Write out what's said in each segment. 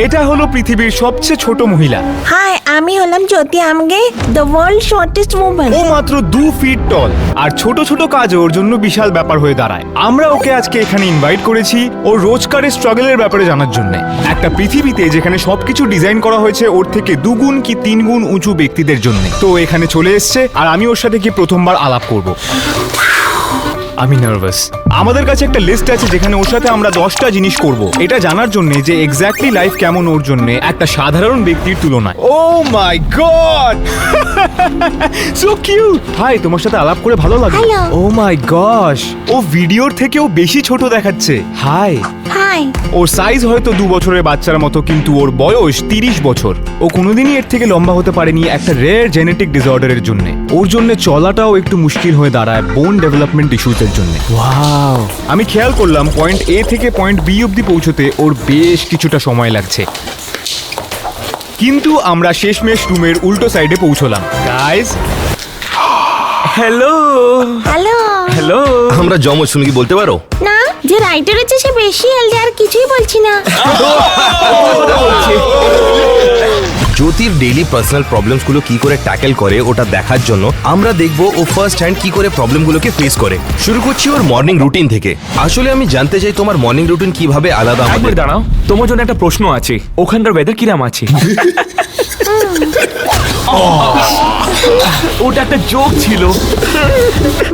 এটা হলো পৃথিবীর সবচেয়ে ছোট মহিলা। হাই, আমি হলাম জ্যোতি Amge, the world shortest woman. ও মাত্র 2 ফিট টল, আর ছোট ছোট কাজ ওর জন্য বিশাল ব্যাপার হয়ে দাঁড়ায়। আমরা ওকে আজকে এখানে ইনভাইট করেছি ওর রোজকারের স্ট্রাগলের ব্যাপারে জানার জন্য। একটা পৃথিবীতে যেখানে সবকিছু ডিজাইন করা হয়েছে ওর থেকে 2 গুণ কি 3 গুণ উঁচু ব্যক্তিদের জন্য। তো এখানে চলে এসছে আর আমি ওর সাথে কি প্রথমবার আলাপ করব। আমি নার্ভাস। আমাদের কাছে একটা লিস্ট আছে যেখানে ওর সাথে আমরা 10টা জিনিস করব, এটা জানার জন্য যে এক্স্যাক্টলি লাইফ কেমন ওর জন্য একটা সাধারণ ব্যক্তির তুলনায়। ও মাই গড, সো কিউট। হাই, তোমার সাথে আলাপ করে ভালো লাগলো। Hello. ও মাই গশ, ও ভিডিওর থেকেও বেশি ছোট দেখাচ্ছে। হাই। হাই। ওর সাইজ হয়তো 2 বছরের বাচ্চার মতো, কিন্তু ওর বয়স 30 বছর। ও কোনোদিনই এর থেকে লম্বা হতে পারেনি একটা রেয়ার জেনেটিক ডিসঅর্ডারের জন্য। ওর জন্য চলাটাও একটু মুশকিল হয়ে দাঁড়ায় বোন ডেভেলপমেন্ট ইস্যুসের জন্য। ওয়াও, আমি খেয়াল করলাম পয়েন্ট এ থেকে পয়েন্ট বি অবধি পৌঁছতে ওর বেশ কিছুটা সময় লাগছে। কিন্তু আমরা শেষমেশ রুমের উল্টো সাইডে পৌঁছলাম। Guys, hello hello. হ্যালো। আমরা জমজ, তুমি কি বলতে পারো? না, যে রাইটার আছে সে বেশি হেলদি, আর কিছুই বলছি না। জ্যোতির ডেইলি পার্সোনাল প্রবলেমস গুলো কি করে ট্যাকেল করে ওটা দেখার জন্য আমরা দেখব ও ফার্স্ট হ্যান্ড কি করে প্রবলেমগুলোকে ফেস করে। শুরু করছি ওর মর্নিং রুটিন থেকে। আসলে আমি জানতে চাই তোমার মর্নিং রুটিন কিভাবে আলাদা একবার আমাদের। দাঁড়াও, তোমার জন্য একটা প্রশ্ন আছে। ওখানকার ওয়েদার কিরাম আছে? ওটা একটা জোক ছিল।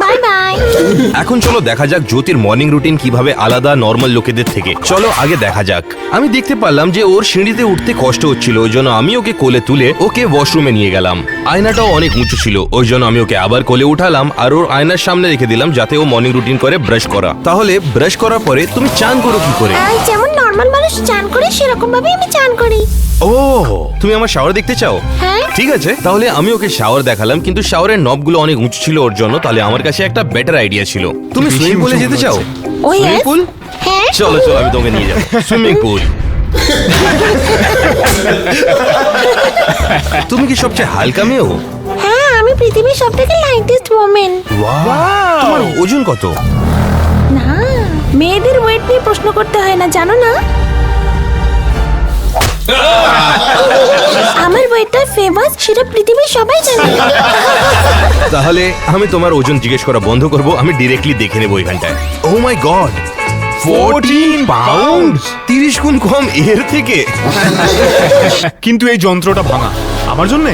Bye bye. এখন চলো দেখা যাক জ্যোতির মর্নিং রুটিন কিভাবে আলাদা নর্মাল লোকেদের থেকে। চলো আগে দেখা যাক। আমি দেখতে পারলাম যে ওর সিঁড়িতে উঠতে কষ্ট হচ্ছিল, ওই জন্য আমি ওকে কোলে তুলে ওকে ওয়াশরুমে নিয়ে গেলাম। আয়নাটাও অনেক উঁচু ছিল, ওই জন্য আমি ওকে আবার কোলে উঠালাম আর ওর আয়নার সামনে রেখে দিলাম যাতে ও মর্নিং রুটিন করে ব্রাশ করা। তাহলে ব্রাশ করার পরে তুমি চান করো কি করে? যেমন নর্মাল মানুষ চান করে সেরকম ভাবে আমি চান করি। ও, তুমি আমার শাওয়ার দেখতে চাও? হ্যাঁ। ঠিক আছে, তাহলে আমি ওকে শাওয়ার দেখালাম, কিন্তু শাওয়ারের নবগুলো অনেক উঁচু ছিল ওর জন্য। তাহলে আমার কাছে একটা বেটার আইডিয়া ছিল। তুমি বেশি সুইমিং পুলে উঁচু যেতে চাও? ও সুইমিং ইয়েস। পুল? হ্যাঁ। চলো চলো, আমি তোমাকে নিয়ে যাবো সুইমিং পুল। তুমি কি সবচেয়ে হালকা মেয়েও? হ্যাঁ, আমি পৃথিবীর সবথেকে লাইটেস্ট ওমেন। তোমার ওজন কত? না, মেয়েদের ওয়েট নিয়ে প্রশ্ন করতে হয় না, জানো না? আমার ওয়েটটা ফেমাস, সেটা পৃথিবীর সবাই জানে। তাহলে আমি তোমার ওজন জিজ্ঞেস করা বন্ধ করব, আমি ডিরেক্টলি দেখে নেবো এখানটায়। ও মাই গড, 14 পাউন্ড, 30 গুণ কম এর থেকে। কিন্তু এই যন্ত্রটা ভাঙা আমার জন্যে।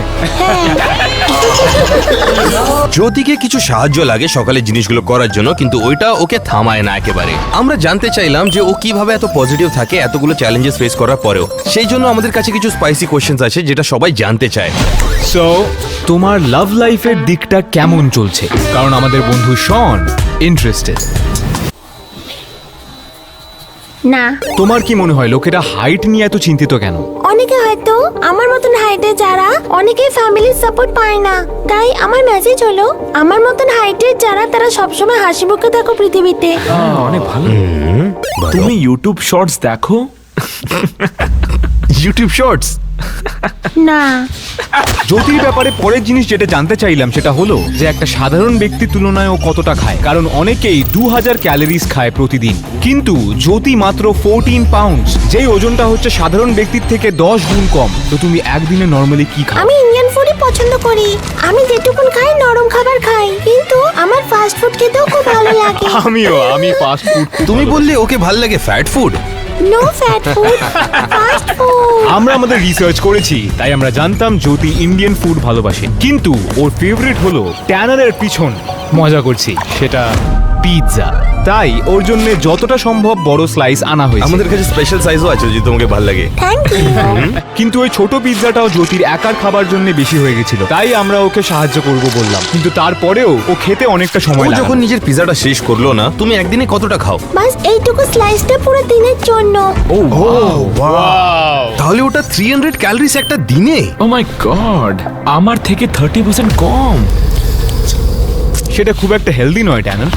জ্যোতিকে কিছু সাহায্য লাগে সকালে জিনিসগুলো করার জন্য, কিন্তু ওইটা ওকে থামায় না একেবারে। আমরা জানতে চাইলাম যে ও কিভাবে এত পজিটিভ থাকে এতগুলো চ্যালেঞ্জেস ফেস করার পরেও। সেই জন্য আমাদের কাছে কিছু স্পাইসি কোশ্চেন্স আছে যেটা সবাই জানতে চায়। সো তোমার লাভ লাইফের দিকটা কেমন চলছে? কারণ আমাদের বন্ধু শন ইন্টারেস্টেড। না, তোমার কি মনে হয় লোকেরা হাইট নিয়ে এত চিন্তিত কেন? অনেকে হয়তো আমার মতন হাইটে যারা, অনেকে ফ্যামিলির সাপোর্ট পায় না। তাই আমার মেসেজ হলো, আমার মতন হাইটের যারা তারা সবসময় হাসি মুখে থাকো পৃথিবীতে। অনেক ভালো। তুমি ইউটিউব শর্টস দেখো? YouTube shorts? না। জ্যোতির ব্যাপারে পরের জিনিস যেটা জানতে চাইলাম সেটা হলো যে একটা সাধারণ ব্যক্তির তুলনায় ও কতটা খায়। কারণ অনেকেই 2000 ক্যালোরিজ খায় প্রতিদিন, কিন্তু জ্যোতি মাত্র 14 পাউন্ডস, যেই ওজনটা হচ্ছে সাধারণ ব্যক্তির থেকে 10 গুণ কম। তো তুমি একদিনে নর্মালি কি খাও? আমি ইন্ডিয়ান ফুডই পছন্দ করি। আমি যেটুকুন খাই নরম খাবার খাই, কিন্তু আমার ফাস্ট ফুড খেতেও খুব ভালো লাগে। আমি ফাস্ট ফুড। তুমি বললে ওকে ভাল লাগে fat food? No fat food, fast food. আমরা আমাদের রিসার্চ করেছি, তাই আমরা জানতাম জ্যোতি ইন্ডিয়ান ফুড ভালোবাসে, কিন্তু ওর ফেভারিট হলো ট্যানারের পিছন। মজা করছি, সেটা পিৎজা। তাই ওর জন্য যতটা সম্ভব বড় স্লাইস আনা হয়েছে। আমাদের কাছে স্পেশাল সাইজও আছে যদি তোমাকে ভাল লাগে। Thank you. কিন্তু ওই ছোট পিৎজাটাও জ্যোতির একার খাবার জন্য বেশি হয়ে গেছিল, তাই আমরা ওকে সাহায্য করব বললাম। কিন্তু তারপরেও ও খেতে অনেকটা ও সময় যখন লাগে। নিজের পিজাটা শেষ করলো না, তুমি একদিনে কতটা খাও? বাস এইটুকু স্লাইসটা পুরো দিনের জন্য। তাহলে ওটা 300 ক্যালোরিজ একটা দিনে? ও মাই গড, আমার থেকে 30% কম। সেটা খুব একটা হেলদি নয় ট্যানার।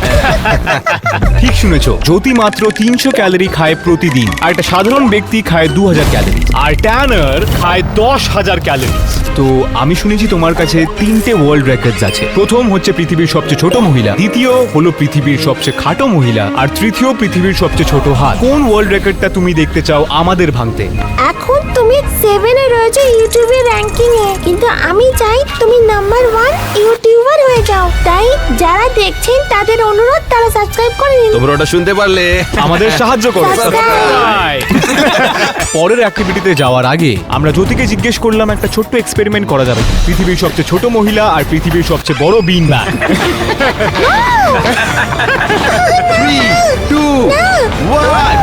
ঠিক শুনেছো, জ্যোতি মাত্র 300 ক্যালোরি খায় প্রতিদিন, আর একটা সাধারণ ব্যক্তি খায় 2000 ক্যালোরি, আর ট্যানার খায় 10,000 ক্যালোরি। তো আমি শুনেছি তোমার কাছে 3টে ওয়ার্ল্ড রেকর্ডস আছে। প্রথম হচ্ছে পৃথিবীর সবচেয়ে ছোট মহিলা, দ্বিতীয় হলো পৃথিবীর সবচেয়ে খাটো মহিলা, আর তৃতীয় পৃথিবীর সবচেয়ে ছোট হাত। কোন ওয়ার্ল্ড রেকর্ডটা তুমি দেখতে চাও আমাদের ভাঙতে? এখন তুমি 7-এ রয়েছে ইউটিউবের র্যাঙ্কিং এ, কিন্তু আমি চাই তুমি নাম্বার 1 ইউটিউবার হয়ে যাও। তাই যারা দেখছেন তাদের অনুরোধ তারা সাবস্ক্রাইব করে নিন। তোমরা ওটা শুনতে পারলে? আমাদের সাহায্য করো। Subscribe! পরের অ্যাক্টিভিটিতে যাওয়ার আগে আমরা জ্যোতিকে জিজ্ঞেস করলাম একটা ছোট্ট এক্সপেরিমেন্ট করা যাবে কি? পৃথিবীর সবচেয়ে ছোট মহিলা আর পৃথিবীর সবচেয়ে বড় বিন ব্যাগ। 3, 2, 1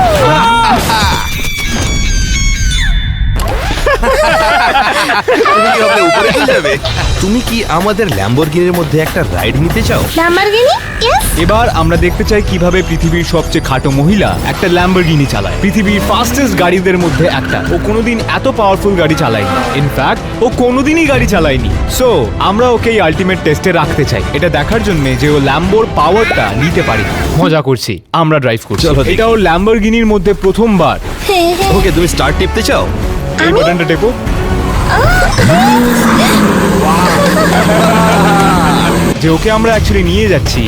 তুমি কি ভাবলে উপরে চলে যাবে? তুমি কি আমাদের ল্যাম্বরগিনির মধ্যে একটা রাইড নিতে চাও? ল্যাম্বরগিনি? ইয়েস। এবার আমরা দেখতে চাই কিভাবে পৃথিবীর সবচেয়ে খাটো মহিলা একটা ল্যাম্বরগিনি চালায়। পৃথিবীর ফাস্টেস্ট গাড়িদের মধ্যে একটা। ও কোনোদিন এত পাওয়ারফুল গাড়ি চালায়নি। ইনফ্যাক্ট ও কোনোদিনই গাড়ি চালায়নি। সো আমরা ওকে এই আলটিমেট টেস্টে রাখতে চাই, এটা দেখার জন্য যে ও ল্যাম্বোর পাওয়ারটা নিতে পারে। মজা করছি, আমরা ড্রাইভ করছি। চলো দেখি। এটা ও ল্যাম্বরগিনির মধ্যে প্রথমবার। হ্যাঁ, হ্যাঁ। ওকে, তুমি স্টার্ট টিপতে চাও? এই বাটনটা টেপো। যে ওকে আমরা অ্যাকচুয়ালি নিয়ে যাচ্ছি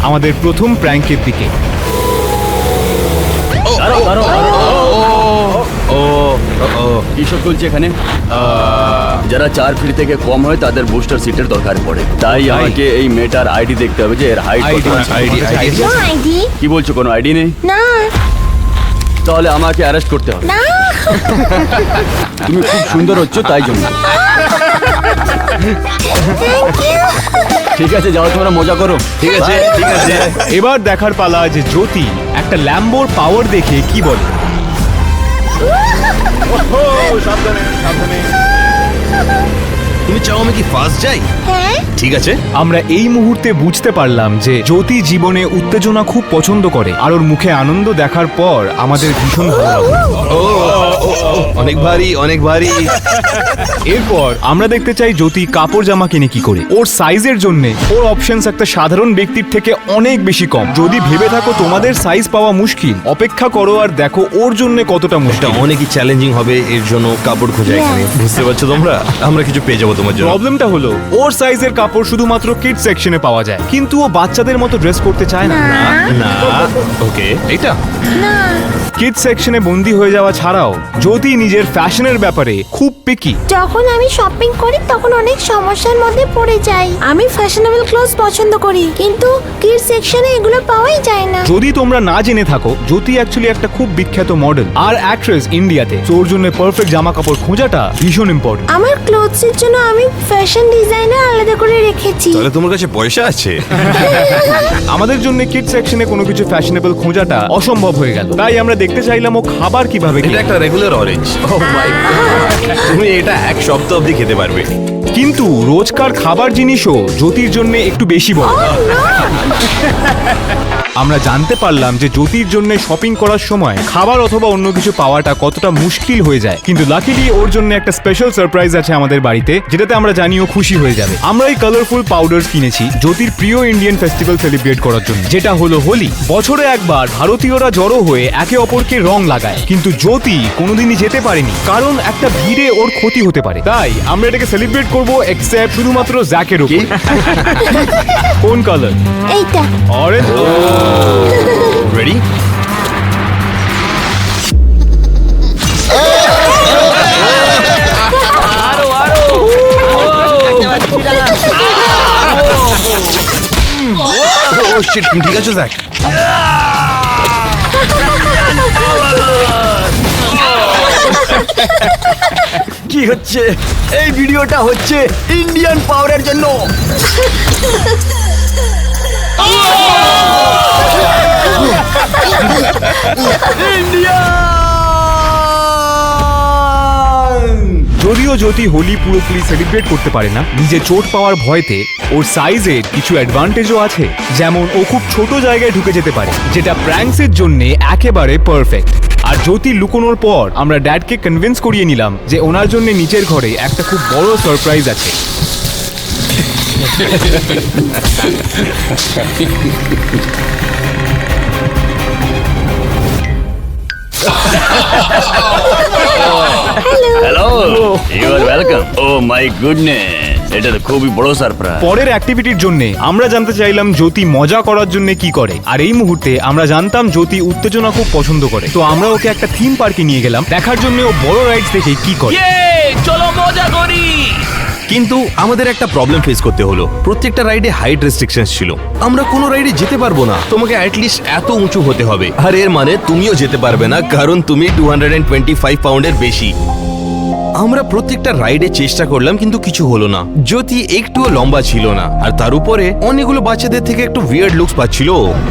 আমাদের প্রথম প্র্যাঙ্কের দিকে। কিসব চলছে এখানে? যারা 4 ফিট থেকে কম হয় তাদের বুস্টার সিটের দরকার পড়ে। তাই আমাকে এই মেয়েটার আইডি দেখতে হবে যে এর হাইট কত আছে। No idea. কি বলছো, কোনো আইডি নেই? না তাহলে আমাকে অ্যারেস্ট করতে হবে। না। তুমি খুব সুন্দর হচ্ছ তাই জন্য। Thank you. ঠিক আছে, যাও তোমরা মজা করো। ঠিক আছে, ঠিক আছে। এবার দেখার পালা যে জ্যোতি একটা ল্যাম্বোর পাওয়ার দেখে কি বলে। তুমি চাও আমি কি ফার্স্ট যাই? হ্যাঁ। ঠিক আছে। আমরা এই মুহূর্তে বুঝতে পারলাম যে জ্যোতি জীবনে উত্তেজনা খুব পছন্দ করে, আর ওর মুখে আনন্দ দেখার পর আমাদের ভীষণ ভালো লাগলো। অনেক ভারী, অনেক ভারী। এরপর আমরা দেখতে চাই জ্যোতি কাপড় জামা কিনে কি করে। ওর সাইজের জন্য ওর অপশনস একটা সাধারণ ব্যক্তির থেকে অনেক বেশি কম। যদি ভেবে থাকো তোমাদের সাইজ পাওয়া মুশকিল, অপেক্ষা করো আর দেখো ওর জন্য কতটা এটা মুশকিল। অনেকই চ্যালেঞ্জিং হবে এর জন্য কাপড় খোঁজা এখানে। বুঝতে পারছো তোমরা? আমরা কিছু পেয়ে যাবো তোমার জন্য। প্রবলেমটা হলো ওর সাইজের কাপড় শুধুমাত্র কিড সেকশনে পাওয়া যায়, কিন্তু ও বাচ্চাদের মতো ড্রেস করতে চায় না। না, ওকে, এটা না। কিড সেকশনে বন্দি হয়ে যাওয়া ছাড়াও জ্যোতি নিজের ফ্যাশনের ব্যাপারে খুব পিকি। যখন আমি শপিং করি তখন অনেক সমস্যার মধ্যে পড়ে যাই। আমি ফ্যাশনেবল ক্লোথস পছন্দ করি, কিন্তু কিড সেকশনে এগুলো পাওয়াই যায় না। যদি তোমরা না জেনে থাকো, জ্যোতি অ্যাকচুয়ালি একটা খুব বিখ্যাত মডেল আর অ্যাক্ট্রেস ইন্ডিয়াতে। তো ওর জন্য পারফেক্ট জামা কাপড় খোঁজাটা ভীষণ ইম্পর্টেন্ট। আমার ক্লোথসের জন্য আমি ফ্যাশন ডিজাইনার আলাদা করে রেখেছি। তাহলে তোমার কাছে পয়সা আছে? আমাদের জন্য কিড সেকশনে কোনো কিছু ফ্যাশনেবল খোঁজাটা অসম্ভব হয়ে গেল। তাই আমরা দেখতে চাইলাম ও খাবার কিভাবে এটা খেয়ে। একটা রেগুলার অরেঞ্জ। ও মাই গড, তুমি এটা এক সপ্তাহ অবধি খেতে পারবে। কিন্তু রোজকার খাবার জিনিসও জ্যোতির জন্য একটু বেশি বড়। আমরা জানতে পারলাম যে জ্যোতির জন্য শপিং করার সময় খাবার অথবা অন্য কিছু পাওয়াটা কতটা মুশকিল হয়ে যায়। কিন্তু লাকিলি ওর জন্য একটা স্পেশাল সারপ্রাইজ আছে আমাদের বাড়িতে, যেটাতে আমরা জানি ও খুশি হয়ে যাবে। আমরা এই কালারফুল পাউডার কিনেছি জ্যোতির প্রিয় ইন্ডিয়ান ফেস্টিভ্যাল সেলিব্রেট করার জন্য, যেটা হলো হোলি। বছরে একবার ভারতীয়রা জড়ো হয়ে একে অপরকে রং লাগায়, কিন্তু জ্যোতি কোনোদিনই যেতে পারেনি কারণ একটা ভিড়ে ওর ক্ষতি হতে পারে। তাই আমরা এটাকে সেলিব্রেট করব এক্সেপ্ট শুধুমাত্র জ্যাকের উপর। কোন কালার? এইটা। অরেঞ্জ। রেডি? ও শিট, তুমি ঠিক আছো জ্যাক? কি হচ্ছে? এই ভিডিওটা হচ্ছে ইন্ডিয়ান পাওয়ারের জন্য। যদিও জ্যোতি হোলি পুরোপুরি সেলিব্রেট করতে পারে না, নিজে চোট পাওয়ার ভয়তে ওর সাইজের কিছু অ্যাডভান্টেজও আছে। যেমন ও খুব ছোট জায়গায় ঢুকে যেতে পারে, যেটা প্র্যাঙ্কসের জন্য একেবারে পারফেক্ট। আর জ্যোতি লুকোনোর পর আমরা ড্যাডকে কনভিন্স করিয়ে নিলাম যে ওনার জন্য নিচের ঘরে একটা খুব বড় সারপ্রাইজ আছে। Hello you are welcome oh my goodness, এটা তো খুবই বড় সারপ্রাইজ। পরের অ্যাক্টিভিটির জন্য আমরা জানতে চাইলাম জ্যোতি মজা করার জন্য কি করে, আর এই মুহূর্তে আমরা জানতাম জ্যোতি উত্তেজনা খুব পছন্দ করে। তো আমরা ওকে একটা থিম পার্কে নিয়ে গেলাম দেখার জন্য ও বড় রাইডস দেখে কি করে। চলো মজা করি। কিন্তু আমাদের একটা প্রবলেম ফেস করতে হলো, প্রত্যেকটা রাইডে হাইট রেস্ট্রিকশনস ছিল। আমরা কোনো রাইডে যেতে পারবো না, তোমাকে অ্যাটলিস্ট এত উঁচু হতে হবে। আর এর মানে তুমিও যেতে পারবে না, কারণ তুমি 225 পাউন্ডের বেশি। আমরা প্রত্যেকটা রাইডে চেষ্টা করলাম কিন্তু কিছু হলো না। জ্যোতি একটুও লম্বা ছিল না, আর তার উপরে অনেকগুলো বাচ্চাদের থেকে একটু উইয়ার্ড লুকস পাচ্ছিল।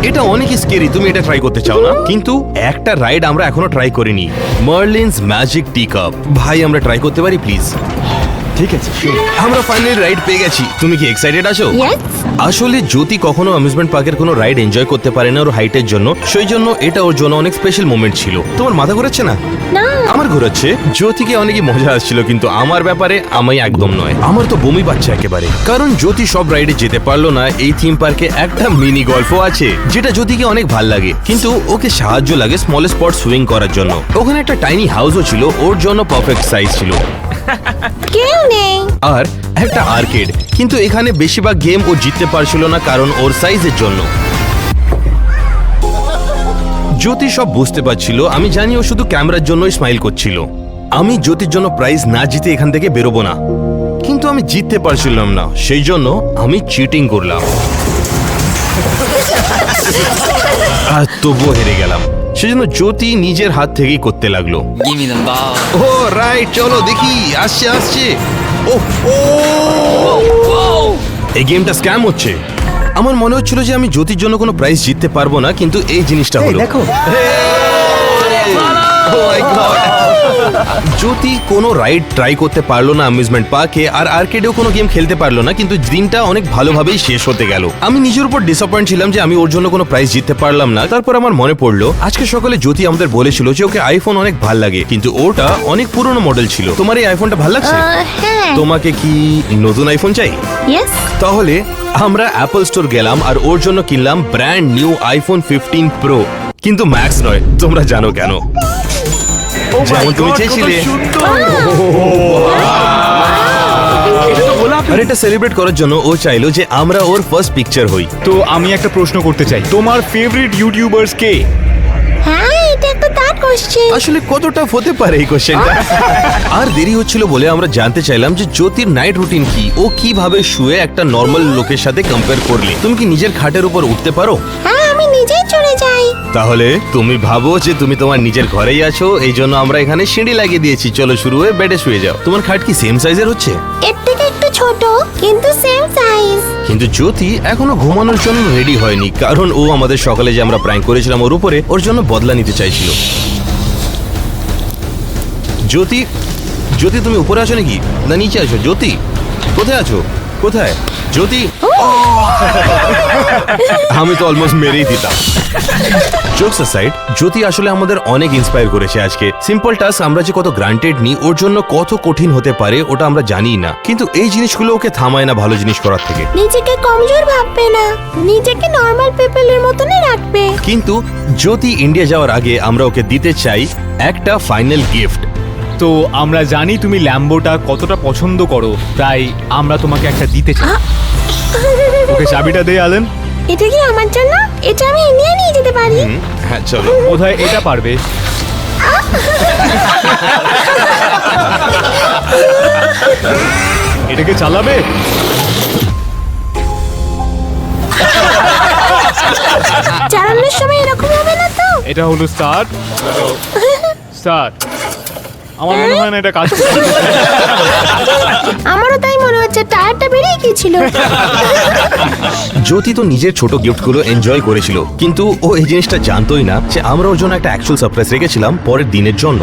এটা অনেক স্কেরি, তুমি এটা ট্রাই করতে চাও না? কিন্তু একটা রাইড আমরা এখনো ট্রাই করিনি, মার্লিনস ম্যাজিক টি কাপ। ভাই আমরা ট্রাই করতে পারি প্লিজ? ঠিক আছে আমরা ফাইনালি রাইড পেয়ে গেছি। তুমি কি এক্সাইটেড আছো? Yes. আসলে জ্যোতি কখনো অ্যামিউজমেন্ট পার্কের কোনো রাইড এনজয় করতে পারে না ওর হাইটের জন্য, সেই জন্য এটা ওর জন্য অনেক স্পেশাল মোমেন্ট ছিল। তোমার মাথা ঘোরাচ্ছে না? না আমার ঘোরাচ্ছে। জ্যোতিকে অনেকই মজা আসছিল, কিন্তু আমার ব্যাপারে আমি একদম নয়। আমার তো বমি পাচ্ছে একেবারে, কারণ জ্যোতি সব রাইডে যেতে পারলো না। এই থিম পার্কে একটা মিনি গল্ফও আছে, যেটা জ্যোতিকে অনেক ভাল লাগে, কিন্তু ওকে সাহায্য লাগে স্মল স্পট সুইং করার জন্য। ওখানে একটা টাইনি হাউসও ছিল, ওর জন্য পারফেক্ট সাইজ ছিল। কেউ নেই। আর একটা আর্কেড, কিন্তু এখানে বেশিরভাগ গেম ও জিততে পারছিল না কারণ ওর সাইজের জন্য। জ্যোতি সব বুঝতে পারছিল, আমি জানি ও শুধু ক্যামেরার জন্যই স্মাইল করছিল। আমি জ্যোতির জন্য প্রাইজ না জিতে এখান থেকে বেরোবো না, কিন্তু আমি জিততে পারছিলাম না, সেই জন্য আমি চিটিং করলাম আর তবুও হেরে গেলাম। সেজন্য জ্যোতি নিজের হাত থেকেই করতে লাগলো। ও রাইট, চলো দেখি, আসছে আসছে। ও এই গেমটা স্ক্যাম হচ্ছে। আমার মনে হচ্ছিল যে আমি জ্যোতির জন্য কোনো প্রাইজ জিততে পারবো না, কিন্তু এই জিনিসটা হলো। দেখো Oh my God! জ্যোতি কোনো রাইড ট্রাই করতে পারলো না অ্যামিউজমেন্ট পার্কে, আর আর্কেডেও কোনো গেম খেলতে পারলো না, কিন্তু দিনটা অনেক ভালোভাবেই শেষ হতে গেল। আমি নিজের উপর ডিসঅ্যাপয়েন্ট ছিলাম যে আমি ওর জন্য কোনো প্রাইজ জিততে পারলাম না। তারপর আমার মনে পড়লো আজকে সকালে জ্যোতি আমাদের বলেছিল যে ওকে আইফোন অনেক ভাল লাগে, কিন্তু ওটা অনেক পুরনো মডেল ছিল। তোমার এই আইফোনটা ভাল লাগছে? হ্যাঁ। তোমাকে কি নতুন আইফোন চাই? ইয়েস। তাহলে আমরা অ্যাপল স্টোর গেলাম আর ওর জন্য কিনলাম ব্র্যান্ড নিউ আইফোন 15 প্রো, কিন্তু ম্যাক্স নয়। তোমরা জানো কেন? যেমন তুমি চেয়েছিলে। আর এটা সেলিব্রেট করার জন্য ও চাইলো যে আমরা ওর ফার্স্ট পিকচার হই। তো আমি একটা প্রশ্ন করতে চাই, তোমার ফেভারিট ইউটিউবার্স কে? হ্যাঁ, এটা একটা দাঁড় কোশ্চেন। আসলে কতটা হতে পারে এই কোশ্চেনটা? আর দেরি হচ্ছিল বলে আমরা জানতে চাইলাম যে জ্যোতির নাইট রুটিন কি, ও কিভাবে শুয়ে একটা নর্মাল লোকের সাথে কম্পেয়ার করলে। তুমি কি নিজের খাটের উপর উঠতে পারো? হ্যাঁ, আমি নিজেই চলে যাই। তাহলে তুমি ভাবো যে তুমি তোমার নিজের ঘরেই আছো, এই জন্য আমরা এখানে সিঁড়ি লাগিয়ে দিয়েছি। চলো শুরু হয়ে বেডে শুয়ে যাও। তোমার খাট কি সেম সাইজের হচ্ছে? এর থেকে একটু ছোট, কিন্তু সেম সাইজ। কিন্তু জ্যোতি এখনো ঘুমানোর জন্য রেডি হয়নি, কারণ ও আমাদের সকালে যে আমরা প্র্যাঙ্ক করেছিলাম ওর উপরে, ওর জন্য বদলা নিতে চাইছিল। জ্যোতি, জ্যোতি তুমি উপরে আছো নাকি? না নিচে আছো? জ্যোতি কোথায় আছো? কোথায় জ্যোতি? আমি তো অলমোস্ট মেরেই দিতাম। জোকস অ্যাসাইড, জ্যোতি আসলে আমাদের অনেক ইন্সপায়ার করেছে আজকে। সিম্পল টাস্ক আমরা যে কত গ্রান্টেড নিই, ওর জন্য কত কঠিন হতে পারে ওটা আমরা জানি না, কিন্তু এই জিনিসগুলো ওকে থামায় না ভালো জিনিস করার থেকে। নিজেকে কমজোর ভাববে না, নিজেকে নর্মাল পিপলের মতনই রাখবে। কিন্তু জ্যোতি ইন্ডিয়া যাওয়ার আগে আমরা ওকে দিতে চাই একটা ফাইনাল গিফট। তো আমরা জানি তুমি ল্যাম্বোটা কতটা পছন্দ করো, তাই আমরা তোমাকে একটা দিতে চাই। ওকে চাবিটা দে অ্যালেন। এটা কি আমার জন্য? এটা আমি ইন্ডিয়া নিয়ে যেতে পারি? হ্যাঁ চলো। বোধহয় এটা পারবে। এটাকে চালাবে? চালানোর সময় এরকম হবে না তো? এটা হলো স্টার্ট। স্টার্ট। আমার মনে হয় না এটা কাজ করবে। আমারও তাই মনে হচ্ছে, টায়ারটা বেরিয়ে গিয়েছিল। জ্যোতি তো নিজের ছোট গিফটগুলো এনজয় করেছিল, কিন্তু ও এই জিনিসটা জানতোই না যে আমরা ওর জন্য একটা অ্যাকচুয়াল সারপ্রাইজ রেখেছিলাম পরের দিনের জন্য।